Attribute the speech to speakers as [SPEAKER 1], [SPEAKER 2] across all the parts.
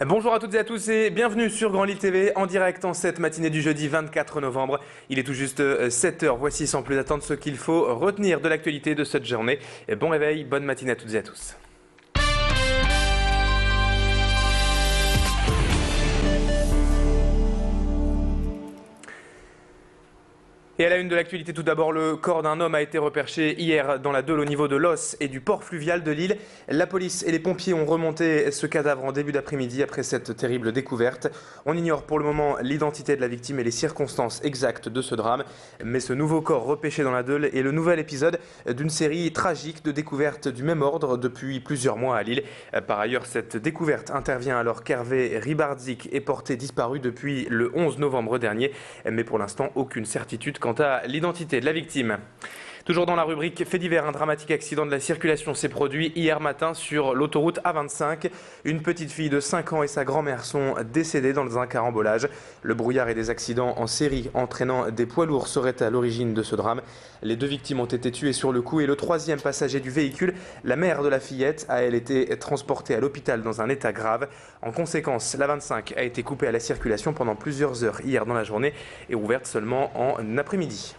[SPEAKER 1] Bonjour à toutes et à tous et bienvenue sur Grand Lille TV en direct en cette matinée du jeudi 24 novembre. Il est tout juste 7h. Voici sans plus attendre ce qu'il faut retenir de l'actualité de cette journée. Et bon réveil, bonne matinée à toutes et à tous. Et à la une de l'actualité, tout d'abord, le corps d'un homme a été reperché hier dans la Deule au niveau de l'Osse et du port fluvial de Lille. La police et les pompiers ont remonté ce cadavre en début d'après-midi après cette terrible découverte. On ignore pour le moment l'identité de la victime et les circonstances exactes de ce drame. Mais ce nouveau corps repêché dans la Deule est le nouvel épisode d'une série tragique de découvertes du même ordre depuis plusieurs mois à Lille. Par ailleurs, cette découverte intervient alors qu'Hervé Ribardzik est porté disparu depuis le 11 novembre dernier. Mais pour l'instant, aucune certitude quant à l'identité de la victime. Toujours dans la rubrique fait divers, un dramatique accident de la circulation s'est produit hier matin sur l'autoroute A25. Une petite fille de 5 ans et sa grand-mère sont décédées dans un carambolage. Le brouillard et des accidents en série entraînant des poids lourds seraient à l'origine de ce drame. Les deux victimes ont été tuées sur le coup et le troisième passager du véhicule, la mère de la fillette, a elle été transportée à l'hôpital dans un état grave. En conséquence, l'A25 a été coupée à la circulation pendant plusieurs heures hier dans la journée et ouverte seulement en après-midi.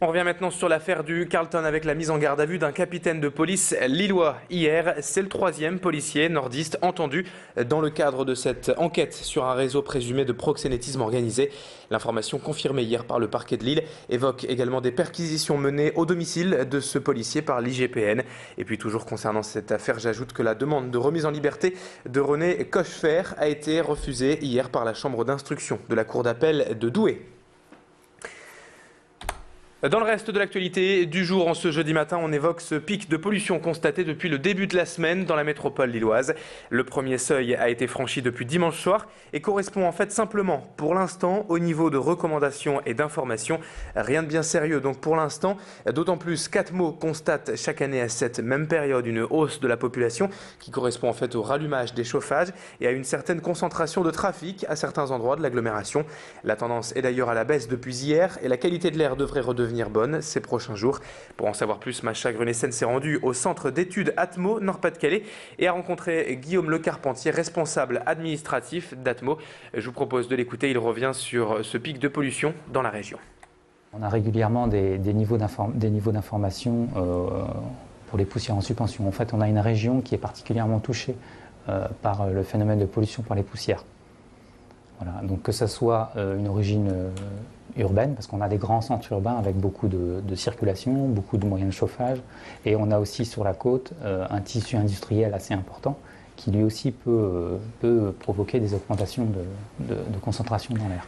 [SPEAKER 1] On revient maintenant sur l'affaire du Carlton avec la mise en garde à vue d'un capitaine de police lillois. Hier, c'est le troisième policier nordiste entendu dans le cadre de cette enquête sur un réseau présumé de proxénétisme organisé. L'information confirmée hier par le parquet de Lille évoque également des perquisitions menées au domicile de ce policier par l'IGPN. Et puis toujours concernant cette affaire, j'ajoute que la demande de remise en liberté de René Cochefer a été refusée hier par la chambre d'instruction de la cour d'appel de Douai. Dans le reste de l'actualité du jour, en ce jeudi matin, on évoque ce pic de pollution constaté depuis le début de la semaine dans la métropole lilloise. Le premier seuil a été franchi depuis dimanche soir et correspond en fait simplement, pour l'instant, au niveau de recommandations et d'informations. Rien de bien sérieux donc pour l'instant, d'autant plus qu'Atmo constate chaque année à cette même période une hausse de la population qui correspond en fait au rallumage des chauffages et à une certaine concentration de trafic à certains endroits de l'agglomération. La tendance est d'ailleurs à la baisse depuis hier et la qualité de l'air devrait redevenir bonne ces prochains jours. Pour en savoir plus, Macha Grenessen s'est rendue au centre d'études Atmo Nord-Pas-de-Calais et a rencontré Guillaume Le Carpentier, responsable administratif d'Atmo. Je vous propose de l'écouter, il revient sur ce pic de pollution dans la région.
[SPEAKER 2] On a régulièrement des niveaux d'information pour les poussières en suspension. En fait, on a une région qui est particulièrement touchée par le phénomène de pollution par les poussières. Voilà, donc que ce soit une origine urbaine, parce qu'on a des grands centres urbains avec beaucoup de circulation, beaucoup de moyens de chauffage, et on a aussi sur la côte un tissu industriel assez important qui lui aussi peut provoquer des augmentations de concentration dans l'air.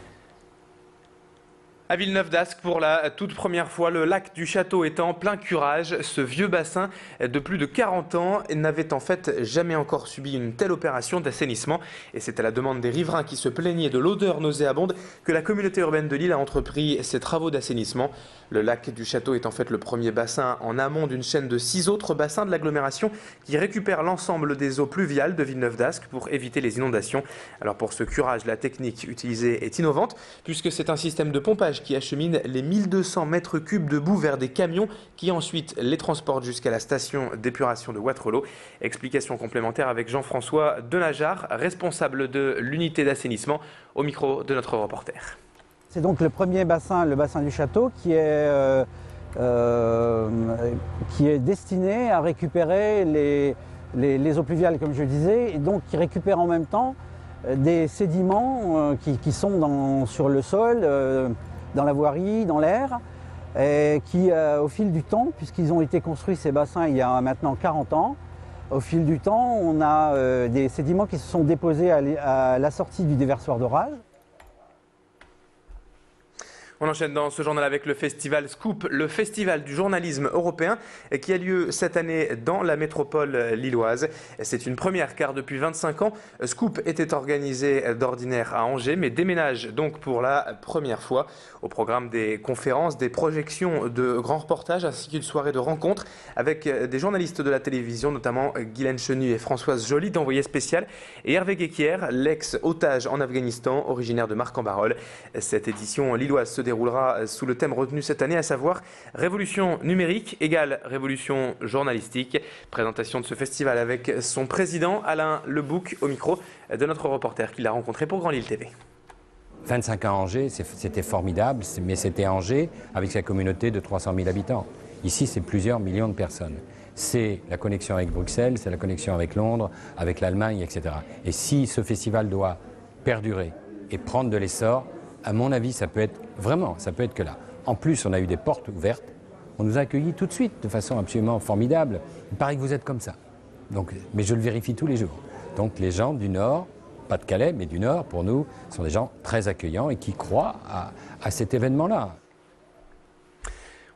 [SPEAKER 1] À Villeneuve d'Ascq, pour la toute première fois, le lac du Château est en plein curage. Ce vieux bassin de plus de 40 ans n'avait en fait jamais encore subi une telle opération d'assainissement. Et c'est à la demande des riverains qui se plaignaient de l'odeur nauséabonde que la communauté urbaine de Lille a entrepris ces travaux d'assainissement. Le lac du Château est en fait le premier bassin en amont d'une chaîne de 6 autres bassins de l'agglomération qui récupèrent l'ensemble des eaux pluviales de Villeneuve d'Ascq pour éviter les inondations. Alors pour ce curage, la technique utilisée est innovante puisque c'est un système de pompage qui achemine les 1200 mètres cubes de boue vers des camions qui ensuite les transportent jusqu'à la station d'épuration de Waterloo. Explication complémentaire avec Jean-François Denajar, responsable de l'unité d'assainissement, au micro de notre reporter.
[SPEAKER 3] C'est donc le premier bassin, le bassin du Château, qui est destiné à récupérer les eaux pluviales, comme je disais, et donc qui récupère en même temps des sédiments qui sont sur le sol, dans la voirie, dans l'air, et qui, au fil du temps, puisqu'ils ont été construits ces bassins il y a maintenant 40 ans, au fil du temps, on a des sédiments qui se sont déposés à la sortie du déversoir d'orage.
[SPEAKER 1] On enchaîne dans ce journal avec le festival Scoop, le festival du journalisme européen qui a lieu cette année dans la métropole lilloise. C'est une première car depuis 25 ans, Scoop était organisé d'ordinaire à Angers mais déménage donc pour la première fois. Au programme des conférences, des projections de grands reportages ainsi qu'une soirée de rencontres avec des journalistes de la télévision, notamment Guylaine Chenu et Françoise Joly d'Envoyé spécial et Hervé Guéquière, l'ex-otage en Afghanistan, originaire de Marc-en-Barœul. Cette édition lilloise se déroulera sous le thème retenu cette année, à savoir Révolution numérique égale révolution journalistique. Présentation de ce festival avec son président Alain Lebouc au micro de notre reporter qui l'a rencontré pour Grand Lille TV.
[SPEAKER 4] 25 ans à Angers, c'était formidable, mais c'était Angers avec sa communauté de 300 000 habitants. Ici, c'est plusieurs millions de personnes. C'est la connexion avec Bruxelles, c'est la connexion avec Londres, avec l'Allemagne, etc. Et si ce festival doit perdurer et prendre de l'essor, à mon avis, ça peut être que là. En plus, on a eu des portes ouvertes, on nous a accueillis tout de suite de façon absolument formidable. Il paraît que vous êtes comme ça. Donc, mais je le vérifie tous les jours. Donc les gens du Nord, pas de Calais, mais du Nord, pour nous, sont des gens très accueillants et qui croient à cet événement-là.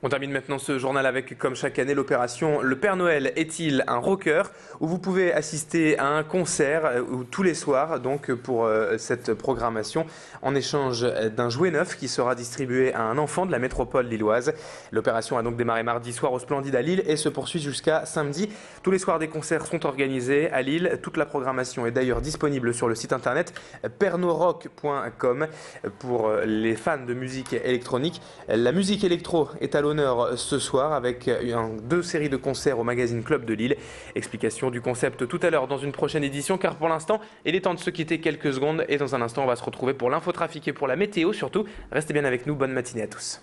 [SPEAKER 1] On termine maintenant ce journal avec, comme chaque année, l'opération Le Père Noël est-il un rocker, où vous pouvez assister à un concert tous les soirs donc pour cette programmation en échange d'un jouet neuf qui sera distribué à un enfant de la métropole lilloise. L'opération a donc démarré mardi soir au Splendide à Lille et se poursuit jusqu'à samedi. Tous les soirs, des concerts sont organisés à Lille. Toute la programmation est d'ailleurs disponible sur le site internet pernorock.com pour les fans de musique électronique. La musique électro est à l'honneur ce soir avec 2 séries de concerts au magazine Club de Lille. Explication du concept tout à l'heure dans une prochaine édition, car pour l'instant il est temps de se quitter quelques secondes et dans un instant on va se retrouver pour l'infotrafic et pour la météo surtout. Restez bien avec nous, bonne matinée à tous.